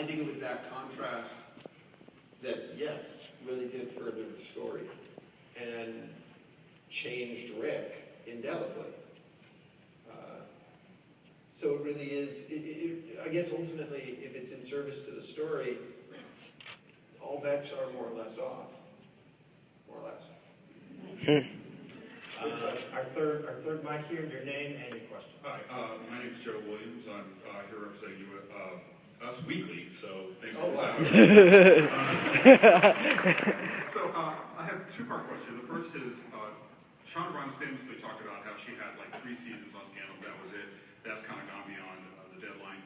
think it was that contrast that, yes, really did further the story and changed Rick indelibly. So it really is, I guess ultimately, if it's in service to the story, all bets are more or less off. More or less. Our third mic here, your name and your question. Hi, my name is Joe Williams. I'm here representing you Us Weekly, so thanks for having me. So I have a two-part question. The first is, Shonda Rhimes famously talked about how she had like 3 seasons on Scandal. That was it. That's kind of gone beyond the deadline.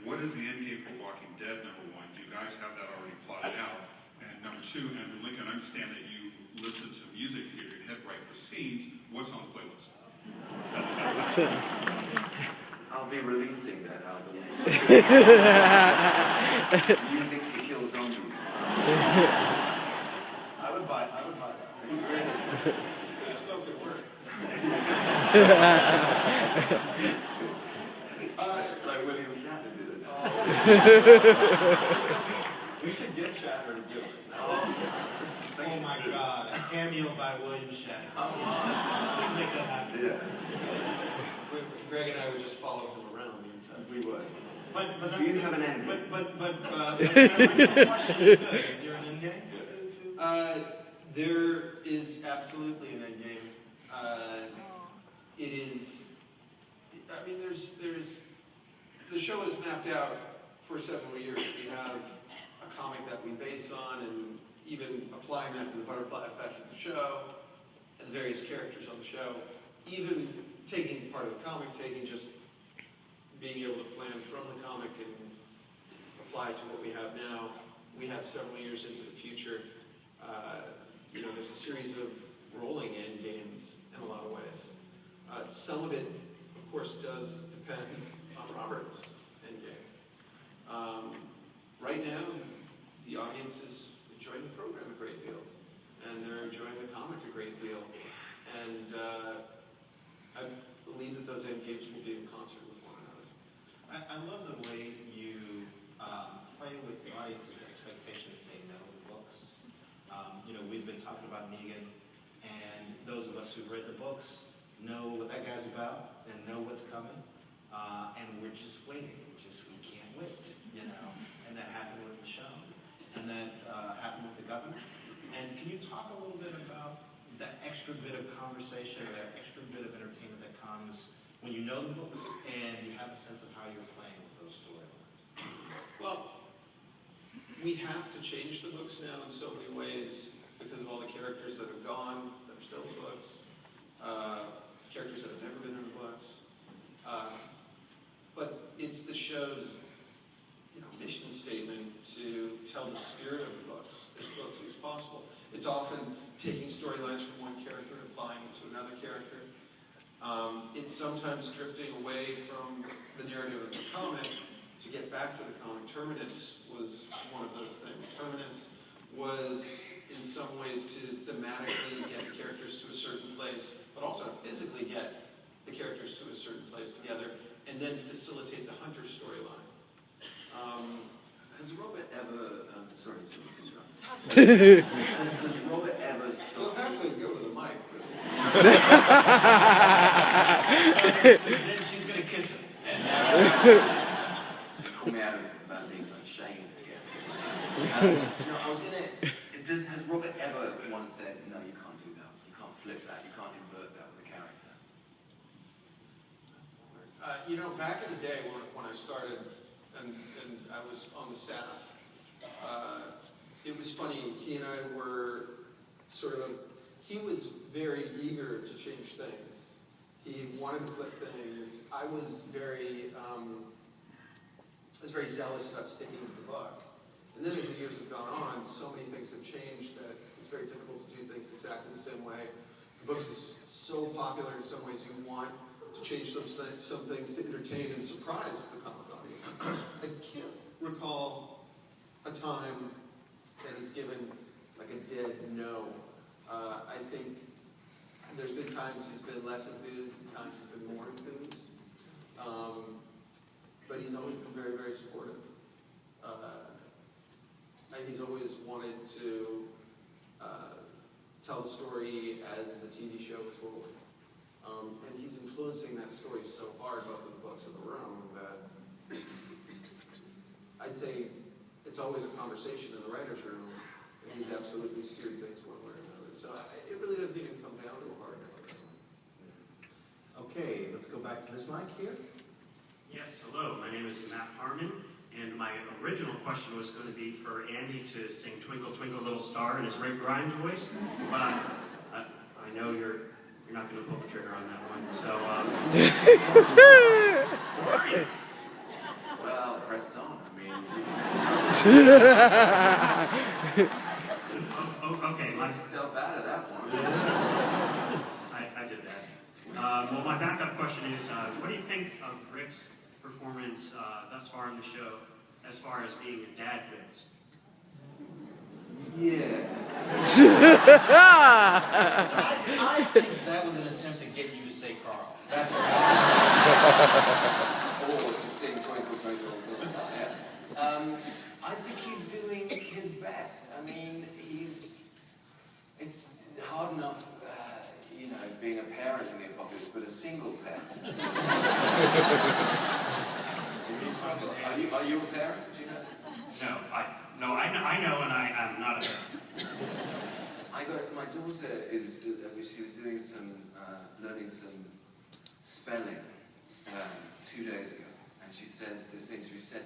What is the end game for Walking Dead, number one? Do you guys have that already plotted out? And number two, Andrew Lincoln, I understand that you listen to music here, you head right for scenes. What's on the playlist? I'll be releasing that album next week. Music to Kill Zombies. I would buy that. Good spoken word. Like William Shatner did it. We should get Shatner to do it. Oh my God, a cameo by William Shatner. Let's make that happen. Yeah, Greg and I would just follow him around the entire we would. But that's Do you have an end game? But my question is good. Is there an end game? There is absolutely an end game. It is, I mean, there's, the show is mapped out for several years. We have a comic that we base on, and even applying that to the butterfly effect of the show, and the various characters on the show, even taking part of the comic, just being able to plan from the comic and apply to what we have now. We have several years into the future. There's a series of rolling end games in a lot of ways. Some of it, of course, does depend on Robert's end game. Right now, the audience is enjoying the program a great deal, and they're enjoying the comic a great deal. And I believe that those end games will be in concert with one another. I love the way you play with the audience's expectation that they know the books. We've been talking about Negan, and those of us who've read the books know what that guy's about and know what's coming, and we're just waiting. We can't wait, And that happened with Michonne, and that happened with the governor. And can you talk a little bit about that extra bit of conversation, that extra bit of entertainment that comes when you know the books and you have a sense of how you're playing with those storylines? Well, we have to change the books now in so many ways because of all the characters that have gone, that are still in the books, characters that have never been in the books. But it's the show's mission statement to tell the spirit of the books as closely as possible. It's often taking storylines from one character and applying it to another character. It's sometimes drifting away from the narrative of the comic to get back to the comic. Terminus was one of those things. Terminus was, in some ways, to thematically get the characters to a certain place, but also to physically get the characters to a certain place together, and then facilitate the Hunter storyline. Has Robert ever, sorry, has Robert ever stopped? You'll have to go to the mic, really. Then she's going to kiss him. Call me out about being unashamed again. No, I was going to, has Robert ever once said, no, you can't do that, you can't flip that, you can't invert that with a character? Back in the day when I started, and I was on the staff, it was funny, he and I were he was very eager to change things. He wanted to flip things. I was very zealous about sticking to the book. And then as the years have gone on, so many things have changed that it's very difficult to do things exactly the same way. The book is so popular in some ways, you want to change some things to entertain and surprise the comic audience. I can't recall a time that he's given like a dead no. I think there's been times he's been less enthused and times he's been more enthused. But he's always been very, very supportive. and he's always wanted to tell the story as the TV show is rolling. And he's influencing that story so hard, both in the books and the room, that I'd say it's always a conversation in the writer's room, and he's absolutely steered things one way or another. So it really doesn't even come down to a hard no. Okay, let's go back to this mic here. Yes, hello. My name is Matt Harmon, and my original question was going to be for Andy to sing Twinkle, Twinkle, Little Star in his Rick Grimes voice, but I know you're not going to pull the trigger on that one, so, where are you? Well, press on. I mean, Okay, take yourself out of that one. I did that. Well, my backup question is, what do you think of Rick's performance thus far in the show, as far as being a dad goes? Yeah. I think that was an attempt to get you to say Carl. That's what Or to sing Twinkle, Twinkle, Little Star. Yeah. I think he's doing his best. I mean, it's hard enough, being a parent in the apocalypse, but a single parent. Is a struggle. Are you a parent? Do you know? No, I know, and I am not a parent. My daughter she was doing learning some spelling 2 days ago, and she said this thing. She said,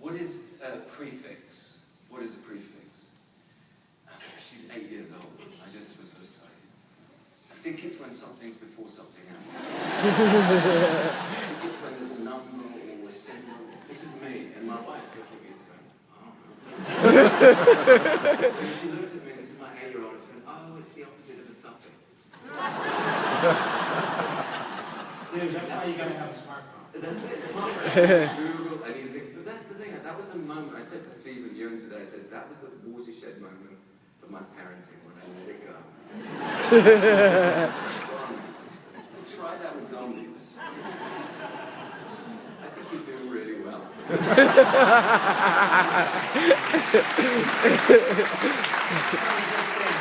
"What is a prefix? What is a prefix?" She's 8 years old. I just was like, I think it's when something's before something else. I think it's when there's a number or a symbol. This is me, and my wife's looking at me and going, "Oh." And she looks at me, this is my 8-year-old, and said, "Oh, it's the opposite of a suffix." Dude, that's why you gotta have a smartphone. That's it, smartphone. Google, and he's like, but that's the thing, that was the moment, I said to Steve and Ewan today, I said, that was the watershed moment of my parenting when I let it go. Try that with zombies. I think he's doing really well. I was just saying,